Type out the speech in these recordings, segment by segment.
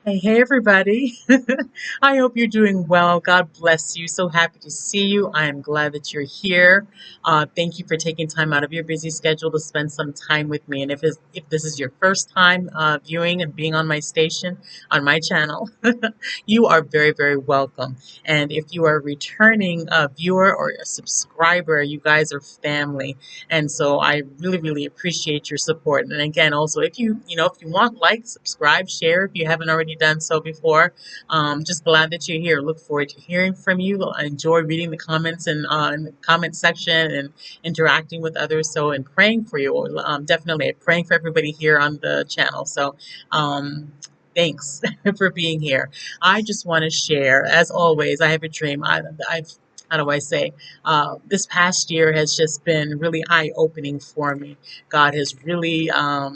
Hey, everybody. I hope you're doing well. God bless you. So happy to see you. I am glad that you're here. Thank you for taking time out of your busy schedule to spend some time with me. And if this is your first time viewing and being on my station, on my channel, you are very, very welcome. And if you are a returning viewer or a subscriber, you guys are family. And so I really, really appreciate your support. And again, also, if you want, like, subscribe, share if you haven't already done so before. Just glad that you're here. Look forward to hearing from you. I enjoy reading the comments and in the comment section and interacting with others. So, and praying for you. Definitely praying for everybody here on the channel. So, thanks for being here. I just want to share, as always, I have a dream. I've how do I say? This past year has just been really eye-opening for me. God has really, I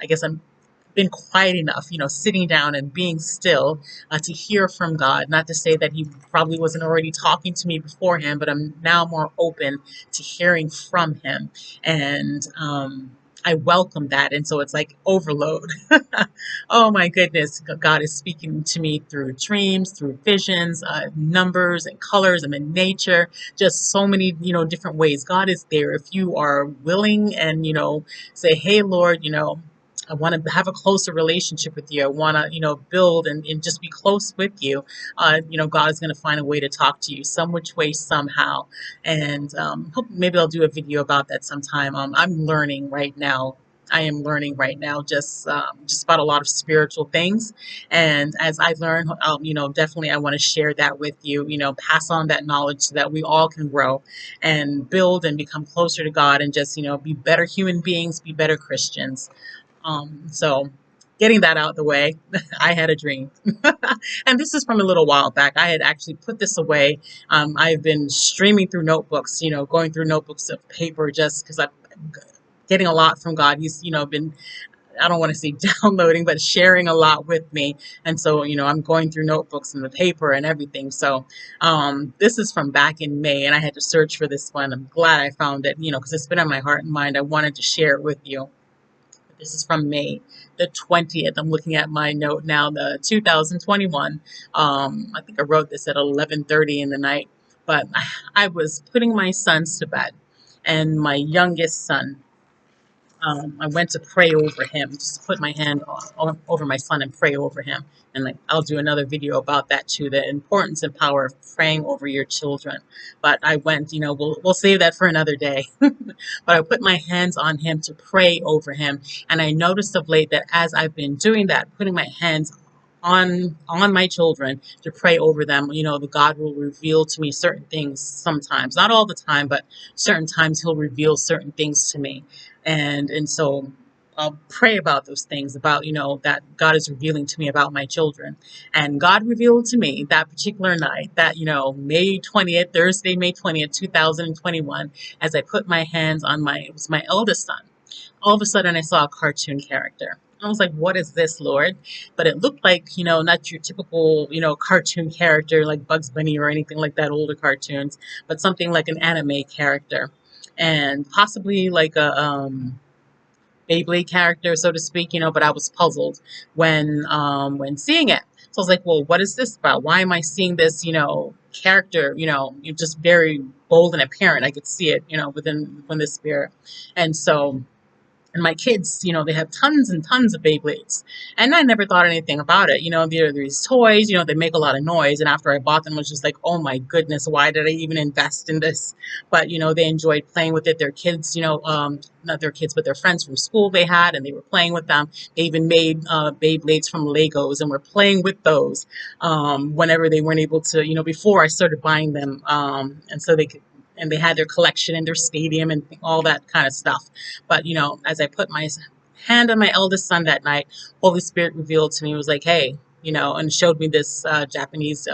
guess I'm been quiet enough, sitting down and being still to hear from God. Not to say that He probably wasn't already talking to me beforehand, but I'm now more open to hearing from Him. And I welcome that. And so it's like overload. Oh my goodness. God is speaking to me through dreams, through visions, numbers and colors and in nature, just so many, different ways. God is there. If you are willing and, say, hey, Lord, I want to have a closer relationship with you. I want to, build and just be close with you. God is going to find a way to talk to you some which way, somehow. And hope maybe I'll do a video about that sometime. I'm learning right now. I am learning right now just about a lot of spiritual things. And as I learn, definitely I want to share that with you, pass on that knowledge so that we all can grow and build and become closer to God and just, be better human beings, be better Christians. So getting that out of the way, I had a dream. And this is from a little while back. I had actually put this away. I've been streaming through notebooks, going through notebooks of paper just because I'm getting a lot from God. He's, been, I don't want to say downloading, but sharing a lot with me. And so, I'm going through notebooks and the paper and everything. So this is from back in May, and I had to search for this one. I'm glad I found it, because it's been on my heart and mind. I wanted to share it with you. This is from May the 20th. I'm looking at my note now, the 2021. I think I wrote this at 11:30 in the night, but I was putting my sons to bed, and my youngest son, I went to pray over him, just put my hand over my son and pray over him. And like I'll do another video about that too, the importance and power of praying over your children. But I went, we'll save that for another day. But I put my hands on him to pray over him, and I noticed of late that as I've been doing that, putting my hands on my children to pray over them, the God will reveal to me certain things sometimes, not all the time, but certain times He'll reveal certain things to me. And so I'll pray about those things, about, that God is revealing to me about my children. And God revealed to me that particular night, that, May 20th, Thursday, May 20th, 2021, as I put my hands on it was my eldest son. All of a sudden I saw a cartoon character. I was like, what is this, Lord? But it looked like, not your typical, cartoon character like Bugs Bunny or anything like that, older cartoons, but something like an anime character. And possibly like a Beyblade character, so to speak, but I was puzzled when seeing it. So I was like, well, what is this about? Why am I seeing this, character, you're just very bold and apparent. I could see it, within the spirit. And so and my kids, they have tons and tons of Beyblades. And I never thought anything about it. They're these toys, they make a lot of noise. And after I bought them, I was just like, oh my goodness, why did I even invest in this? But, they enjoyed playing with it. Their kids, not their kids, but their friends from school they had, and they were playing with them. They even made Beyblades from Legos and were playing with those whenever they weren't able to, before I started buying them. And so they had their collection in their stadium and all that kind of stuff. But, as I put my hand on my eldest son that night, Holy Spirit revealed to me, was like, hey, and showed me this Japanese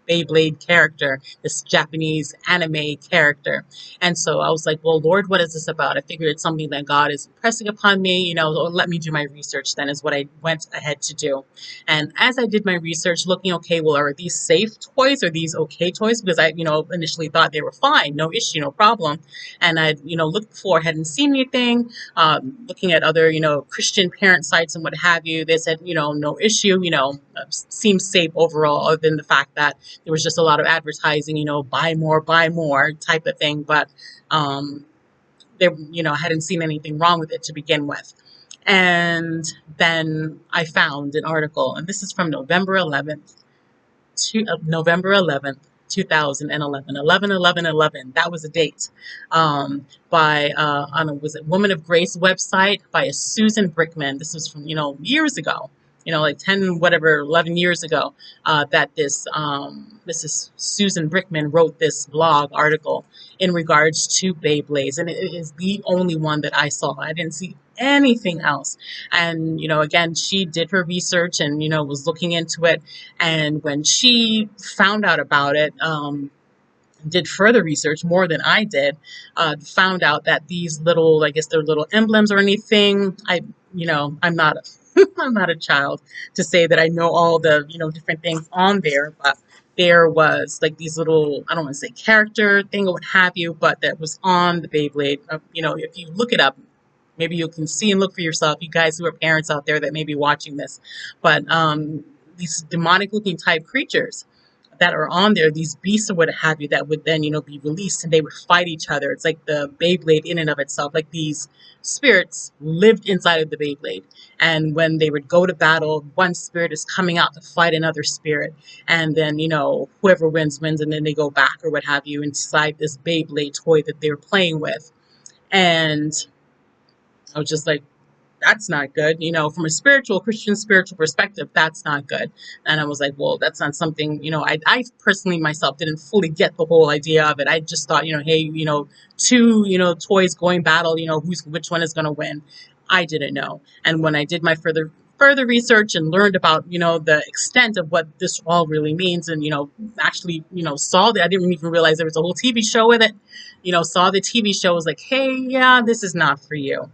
Beyblade character, this Japanese anime character. And so I was like, well, Lord, what is this about? I figured it's something that God is impressing upon me, let me do my research then, is what I went ahead to do. And as I did my research, looking, okay, well, are these safe toys? Are these okay toys? Because I, initially thought they were fine, no issue, no problem. And I, looked before, hadn't seen anything, looking at other, Christian parent sites and what have you. They said, no issue, seems safe overall, other than the fact that there was just a lot of advertising, buy more type of thing. But there, I hadn't seen anything wrong with it to begin with. And then I found an article, and this is from November 11th, 2011, 11/11/11. That was a date, by on a, was it Woman of Grace website by a Susan Brinkmann. This was from years ago, like 10 whatever 11 years ago. That this is Susan Brinkmann wrote this blog article in regards to Beyblades, and it is the only one that I saw. I didn't see anything else. And again, she did her research and was looking into it. And when she found out about it, did further research more than I did, found out that these little, I guess they're little emblems or anything. I'm not I'm not a child to say that I know all the different things on there, but there was like these little, I don't want to say character thing or what have you, but that was on the Beyblade. If you look it up, maybe you can see and look for yourself, you guys who are parents out there that may be watching this. But these demonic looking type creatures that are on there, these beasts or what have you, that would then, be released, and they would fight each other. It's like the Beyblade in and of itself, like these spirits lived inside of the Beyblade. And when they would go to battle, one spirit is coming out to fight another spirit. And then, whoever wins, and then they go back or what have you inside this Beyblade toy that they're playing with. And I was just like, that's not good. From a Christian spiritual perspective, that's not good. And I was like, well, that's not something, I personally myself didn't fully get the whole idea of it. I just thought, hey, two, toys going battle, which one is going to win. I didn't know. And when I did my further research and learned about, the extent of what this all really means, and, actually, saw that, I didn't even realize there was a whole TV show with it, saw the TV show, was like, hey, yeah, this is not for you.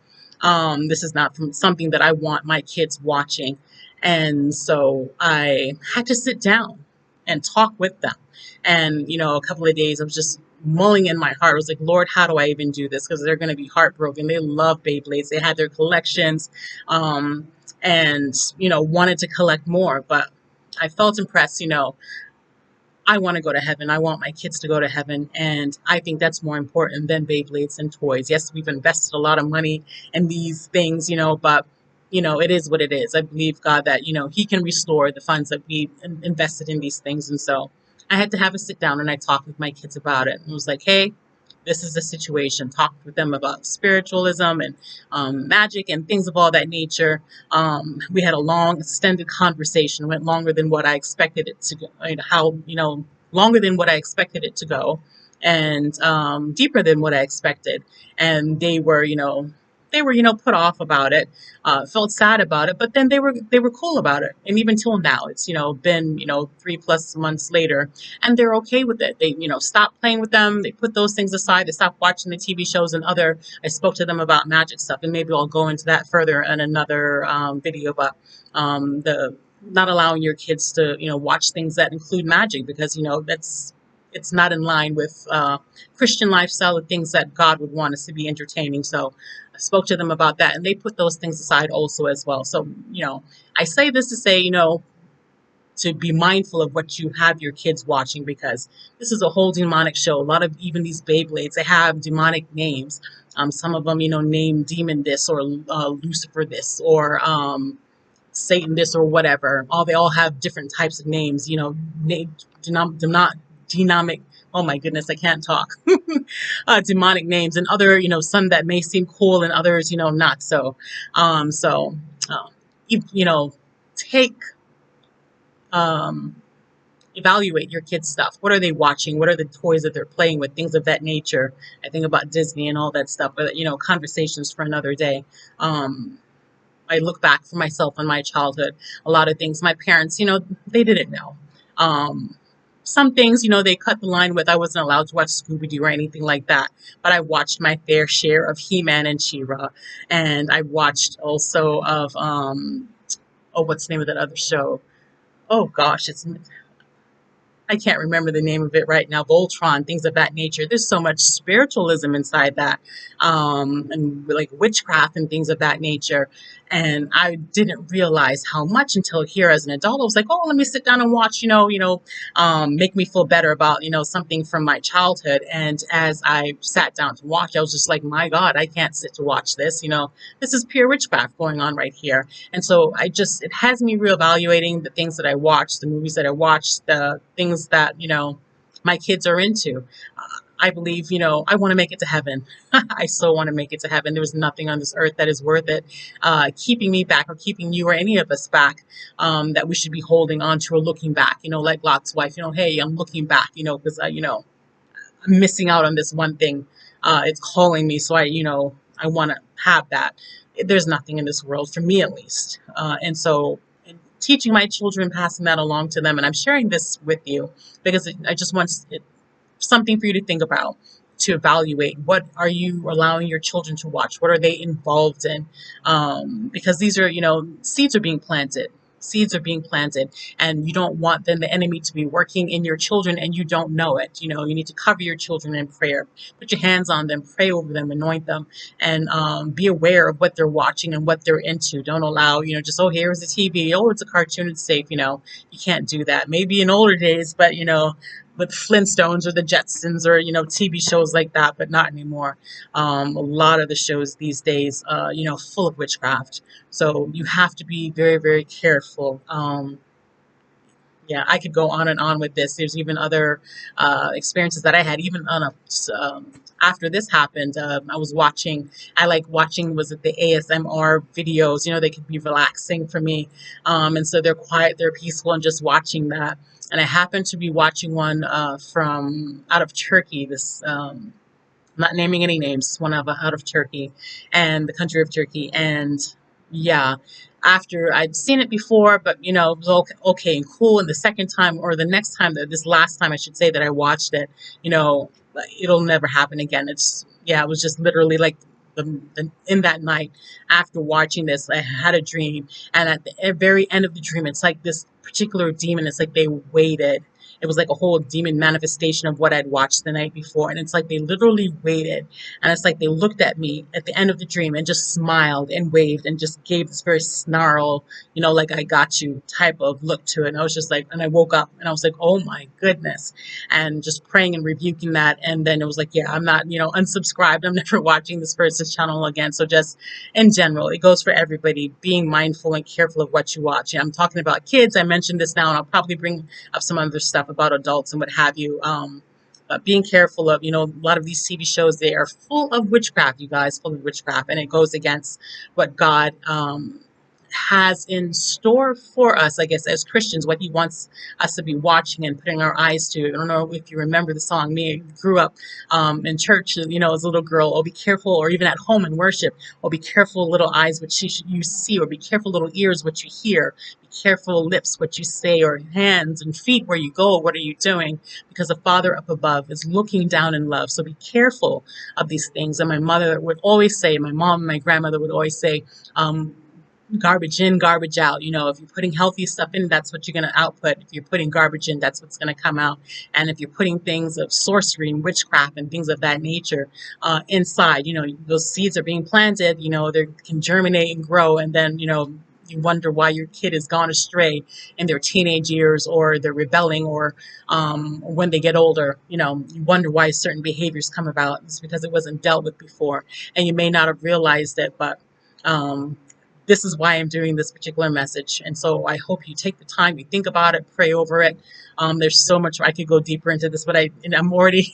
This is not from something that I want my kids watching. And so I had to sit down and talk with them. And, a couple of days I was just mulling in my heart. I was like, Lord, how do I even do this? Because they're going to be heartbroken. They love Beyblades. They had their collections, and, wanted to collect more. But I felt impressed, I want to go to heaven. I want my kids to go to heaven. And I think that's more important than Beyblades and toys. Yes, we've invested a lot of money in these things, but, it is what it is. I believe God that, He can restore the funds that we invested in these things. And so I had to have a sit down and I talked with my kids about it. And was like, hey, this is the situation. Talked with them about spiritualism and magic and things of all that nature. We had a long, extended conversation. Went longer than what I expected it to go. Longer than what I expected it to go, and deeper than what I expected. And they were, put off about it, felt sad about it, but then they were cool about it. And even till now, it's, been, 3+ months later, and they're okay with it. They, stopped playing with them. They put those things aside. They stopped watching the TV shows and I spoke to them about magic stuff, and maybe I'll go into that further in another video, but the not allowing your kids to, watch things that include magic, because, it's not in line with Christian lifestyle, the things that God would want us to be entertaining. So I spoke to them about that, and they put those things aside also as well. So, I say this to say, to be mindful of what you have your kids watching, because this is a whole demonic show. A lot of even these Beyblades, they have demonic names. Some of them, name demon this, or Lucifer this, or Satan this, or whatever. They all have different types of names, demonic, oh my goodness, I can't talk. Demonic names, and other, some that may seem cool and others, not so. Take, evaluate your kids' stuff. What are they watching? What are the toys that they're playing with? Things of that nature. I think about Disney and all that stuff, but, conversations for another day. I look back for myself in my childhood, a lot of things my parents, they didn't know. some things, they cut the line with. I wasn't allowed to watch Scooby-Doo or anything like that, but I watched my fair share of He-Man and She-Ra, and I watched also of oh, what's the name of that other show? Oh gosh, I can't remember the name of it right now. Voltron, things of that nature. There's so much spiritualism inside that, and like witchcraft and things of that nature. And I didn't realize how much until here as an adult. I was like, oh, let me sit down and watch, make me feel better about, something from my childhood. And as I sat down to watch, I was just like, my God, I can't sit to watch this. This is pure witchcraft going on right here. And so it has me reevaluating the things that I watch, the movies that I watch, the things that, my kids are into. I believe, I want to make it to heaven. I so want to make it to heaven. There is nothing on this earth that is worth it, keeping me back or keeping you or any of us back, that we should be holding on to or looking back, like Lot's wife, hey, I'm looking back, because, I'm missing out on this one thing. It's calling me. So I want to have that. There's nothing in this world for me, at least. And so teaching my children, passing that along to them. And I'm sharing this with you because I just want something for you to think about, to evaluate. What are you allowing your children to watch? What are they involved in? Because these are, seeds are being planted. Seeds are being planted, and you don't want then the enemy to be working in your children and you don't know it. You need to cover your children in prayer. Put your hands on them, pray over them, anoint them, and be aware of what they're watching and what they're into. Don't allow, just, oh, here's the TV. Oh, it's a cartoon. It's safe. You can't do that. Maybe in older days, but, with Flintstones or the Jetsons or, TV shows like that, but not anymore. A lot of the shows these days, full of witchcraft. So you have to be very, very careful. Yeah, I could go on and on with this. There's even other experiences that I had, even on after this happened. I was watching. I like watching. Was it the ASMR videos? They could be relaxing for me, and so they're quiet, they're peaceful, and just watching that. And I happened to be watching one from out of Turkey. This. I'm not naming any names, one out of Turkey and the country of Turkey. And yeah, after I'd seen it before, but it was okay and cool. And the second time or the next time, this last time I should say that I watched it, it'll never happen again. It was just literally like in that night after watching this, I had a dream. And at the very end of the dream, it's like this particular demon, it's like they waited. It was like a whole demon manifestation of what I'd watched the night before. And it's like they literally waited. And it's like they looked at me at the end of the dream and just smiled and waved and just gave this very snarl, like I got you type of look to it. And I was just like, and I woke up and I was like, oh my goodness. And just praying and rebuking that. And then it was like, yeah, I'm not, unsubscribed. I'm never watching this person's channel again. So just in general, it goes for everybody, being mindful and careful of what you watch. And I'm talking about kids. I mentioned this now, and I'll probably bring up some other stuff about adults and what have you. But being careful of, a lot of these TV shows, they are full of witchcraft, you guys, full of witchcraft, and it goes against what God has in store for us, I guess, as Christians, what he wants us to be watching and putting our eyes to. I don't know if you remember the song. Me, grew up in church, as a little girl. Oh, be careful, or even at home in worship. Oh, be careful, little eyes, what you see, or be careful, little ears, what you hear. Be careful, lips, what you say, or hands and feet, where you go, what are you doing? Because the Father up above is looking down in love. So be careful of these things. And my mother would always say, my mom and my grandmother would always say, garbage in, garbage out. If you're putting healthy stuff in, that's what you're going to output. If you're putting garbage in, that's what's going to come out. And if you're putting things of sorcery and witchcraft and things of that nature inside, those seeds are being planted, they can germinate and grow. And then, you wonder why your kid has gone astray in their teenage years, or they're rebelling, or when they get older, you wonder why certain behaviors come about. It's because it wasn't dealt with before. And you may not have realized it, but this is why I'm doing this particular message. And so I hope you take the time, you think about it, pray over it. There's so much I could go deeper into this, but I'm already,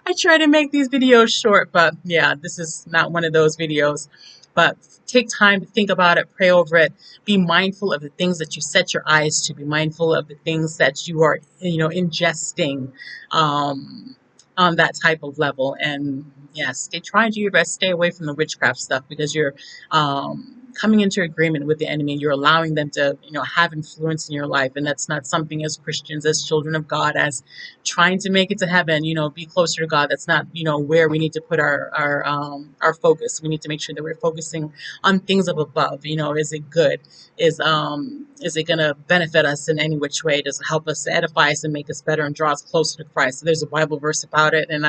I try to make these videos short, but yeah, this is not one of those videos. But take time to think about it, pray over it, be mindful of the things that you set your eyes to, be mindful of the things that you are, ingesting on that type of level. And yes, try and do your best, stay away from the witchcraft stuff, because coming into agreement with the enemy. You're allowing them to, have influence in your life. And that's not something as Christians, as children of God, as trying to make it to heaven, be closer to God. That's not, where we need to put our focus. We need to make sure that we're focusing on things of above. Is it good? Is it going to benefit us in any which way? Does it help us to edify us and make us better and draw us closer to Christ? So there's a Bible verse about it, and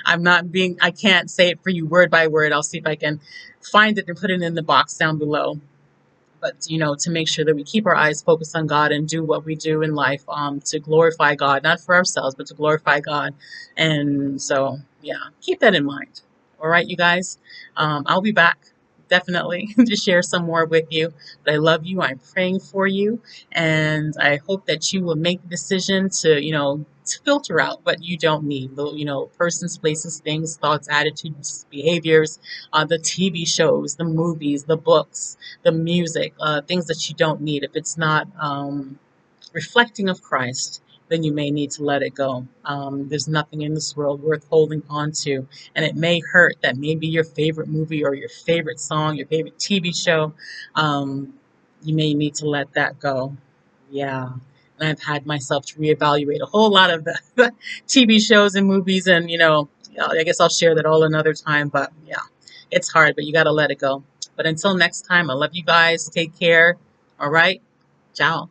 I can't say it for you word by word. I'll see if I can find it and put it in the box down below. But to make sure that we keep our eyes focused on God and do what we do in life, to glorify God, not for ourselves, but to glorify God. And so, yeah, keep that in mind. All right, you guys. I'll be back definitely to share some more with you. But I love you. I'm praying for you, and I hope that you will make the decision to, to filter out what you don't need. The, persons, places, things, thoughts, attitudes, behaviors, the TV shows, the movies, the books, the music, things that you don't need. If it's not reflecting of Christ, then you may need to let it go. There's nothing in this world worth holding on to. And it may hurt that maybe your favorite movie or your favorite song, your favorite TV show, you may need to let that go. Yeah. And I've had myself to reevaluate a whole lot of the TV shows and movies. And, I guess I'll share that all another time. But yeah, it's hard, but you got to let it go. But until next time, I love you guys. Take care. All right. Ciao.